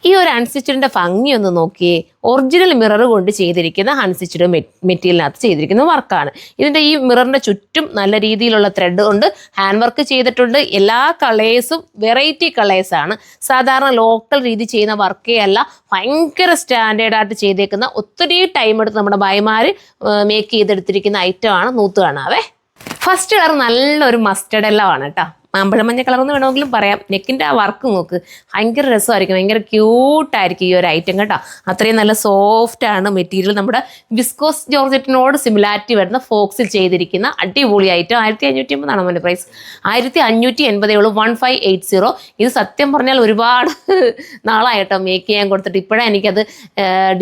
ഈ ഒരു അൺസ്റ്റിച്ചിന്റെ ഭംഗി ഒന്ന് നോക്കിയേ. ഒറിജിനൽ മിറർ കൊണ്ട് ചെയ്തിരിക്കുന്ന അൺസ്റ്റിച്ചഡ് മെറ്റീരിയലിനകത്ത് ചെയ്തിരിക്കുന്ന വർക്കാണ്. ഇതിന്റെ ഈ മിററിന്റെ ചുറ്റും നല്ല രീതിയിലുള്ള ത്രെഡ് കൊണ്ട് ഹാൻഡ് വർക്ക് ചെയ്തിട്ടുണ്ട്. എല്ലാ കളേഴ്സും വെറൈറ്റി കളേഴ്സാണ്. സാധാരണ ലോക്കൽ രീതി ചെയ്യുന്ന വർക്കേ അല്ല, ഭയങ്കര സ്റ്റാൻഡേർഡായിട്ട് ചെയ്തേക്കുന്ന, ഒത്തിരി ടൈം എടുത്ത് നമ്മുടെ ഭായിമാർ മേക്ക് ചെയ്തെടുത്തിരിക്കുന്ന ഐറ്റമാണ്. നൂത്ത് കാണാവേ. ഫസ്റ്റ് കളർ നല്ലൊരു മസ്റ്റർഡ് എല്ലോ ആണ് കേട്ടോ. മാമ്പഴമഞ്ഞ കളർന്ന് വേണമെങ്കിലും പറയാം. നെക്കിൻ്റെ ആ വർക്ക് നോക്ക്, ഭയങ്കര രസമായിരിക്കും, ഭയങ്കര ക്യൂട്ടായിരിക്കും ഈ ഒരു ഐറ്റം കേട്ടോ. അത്രയും നല്ല സോഫ്റ്റ് ആണ് മെറ്റീരിയൽ. നമ്മുടെ വിസ്കോസ് ജോർജറ്റിനോട് സിമിലാരിറ്റി വരുന്ന ഫോക്സിൽ ചെയ്തിരിക്കുന്ന അടിപൊളി ഐറ്റം. 1550 എൻ്റെ പ്രൈസ്. 1580 ഉള്ളൂ. 1580. ഇത് സത്യം പറഞ്ഞാൽ ഒരുപാട് നാളായിട്ടോ മേക്ക് ചെയ്യാൻ കൊടുത്തിട്ട് ഇപ്പോഴാണ് എനിക്കത്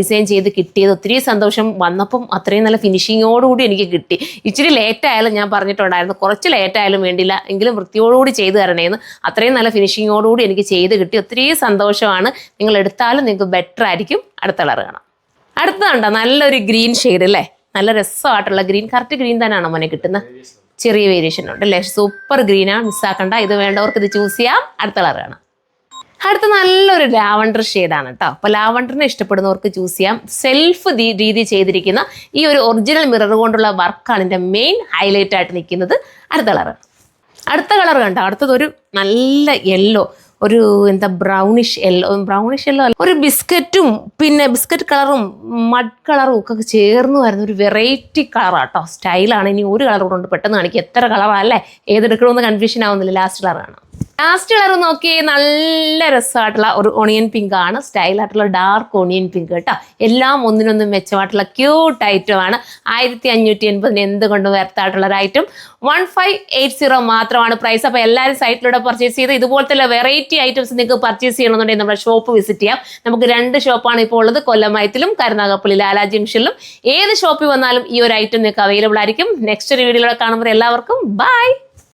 ഡിസൈൻ ചെയ്ത് കിട്ടിയത്. ഒത്തിരി സന്തോഷം. വന്നപ്പം അത്രയും നല്ല ഫിനിഷിങ്ങോടുകൂടി എനിക്ക് കിട്ടി. ഇച്ചിരി ലേറ്റായാലും ഞാൻ പറഞ്ഞിട്ടുണ്ടായിരുന്നു, കുറച്ച് ലേറ്റായാലും വേണ്ടില്ല, എങ്കിലും വൃത്തിയോടുകൂടി ചെയ്തു തരണേന്ന്. അത്രയും നല്ല ഫിനിഷിങ്ങോടുകൂടി എനിക്ക് ചെയ്ത് കിട്ടി. ഒത്തിരി സന്തോഷമാണ്. നിങ്ങൾ എടുത്താലും നിങ്ങൾക്ക് ബെറ്റർ ആയിരിക്കും. അടുത്ത കളർ കാണാം. അടുത്തതുണ്ടോ നല്ലൊരു ഗ്രീൻ ഷെയ്ഡ് അല്ലേ, നല്ല രസമായിട്ടുള്ള ഗ്രീൻ. കറക്റ്റ് ഗ്രീൻ തന്നെയാണോ മോനെ കിട്ടുന്നത്? ചെറിയ വേരിയേഷൻ ഉണ്ട് അല്ലേ. സൂപ്പർ ഗ്രീനാണ്, മിസ്സാക്കണ്ട. ഇത് വേണ്ടവർക്ക് ഇത് ചൂസ് ചെയ്യാം. അടുത്ത കളർ കാണാം. അടുത്ത നല്ലൊരു ലാവണ്ടർ ഷെയ്ഡാണ് കേട്ടോ. അപ്പോൾ ലാവണ്ടറിനെ ഇഷ്ടപ്പെടുന്നവർക്ക് ചൂസ് ചെയ്യാം. സെൽഫ് രീതി ചെയ്തിരിക്കുന്ന ഈ ഒരു ഒറിജിനൽ മിറർ കൊണ്ടുള്ള വർക്കാണ് ഇതിൻ്റെ മെയിൻ ഹൈലൈറ്റ് ആയിട്ട് നിൽക്കുന്നത്. അടുത്ത കളർ കണ്ടോ. അടുത്തതൊരു നല്ല യെല്ലോ, ഒരു എന്താ ബ്രൗണിഷ് യെല്ലോ അല്ല, ഒരു ബിസ്ക്കറ്റും പിന്നെ ബിസ്ക്കറ്റ് കളറും മഡ് കളറും ഒക്കെ ചേർന്ന് വരുന്ന ഒരു വെറൈറ്റി കളറാട്ടോ. സ്റ്റൈലാണ്. ഇനി ഒരു കളർ കൊണ്ട് പെട്ടെന്ന് കാണിക്കും. എത്ര കളറല്ലേ, ഏതെടുക്കണമെന്ന് കൺഫ്യൂഷൻ ആവുന്നില്ല. ലാസ്റ്റ് കളറാണ്. ലാസ്റ്റ് കളർ നോക്കി നല്ല രസമായിട്ടുള്ള ഒരു ഓണിയൻ പിങ്ക് ആണ്. സ്റ്റൈലായിട്ടുള്ള ഡാർക്ക് ഓണിയൻ പിങ്ക് കേട്ടോ. എല്ലാം ഒന്നിനൊന്നും മെച്ചമായിട്ടുള്ള ക്യൂട്ട് ഐറ്റമാണ്. 1580 എന്തുകൊണ്ട് വെർത്തായിട്ടുള്ള ഒരു ഐറ്റം. 1580 മാത്രമാണ് പ്രൈസ്. അപ്പോൾ എല്ലാവരും സൈറ്റിലൂടെ പർച്ചേസ് ചെയ്ത് ഇതുപോലത്തെ വെറൈറ്റി ഐറ്റംസ് നിങ്ങൾക്ക് പർച്ചേസ് ചെയ്യണമെന്നുണ്ടെങ്കിൽ നമ്മുടെ ഷോപ്പ് വിസിറ്റ് ചെയ്യാം. നമുക്ക് 2 ഷോപ്പാണ് ഇപ്പോൾ ഉള്ളത്, കൊല്ലമയത്തിലും കരുനാഗപ്പള്ളി ലാലാ ജംഗ്ഷനിലും. ഏത് ഷോപ്പിൽ വന്നാലും ഈ ഒരു ഐറ്റം നിങ്ങൾക്ക് അവൈലബിൾ ആയിരിക്കും. നെക്സ്റ്റ് ഒരു വീഡിയോയിലൂടെ കാണുമ്പോൾ എല്ലാവർക്കും ബൈ.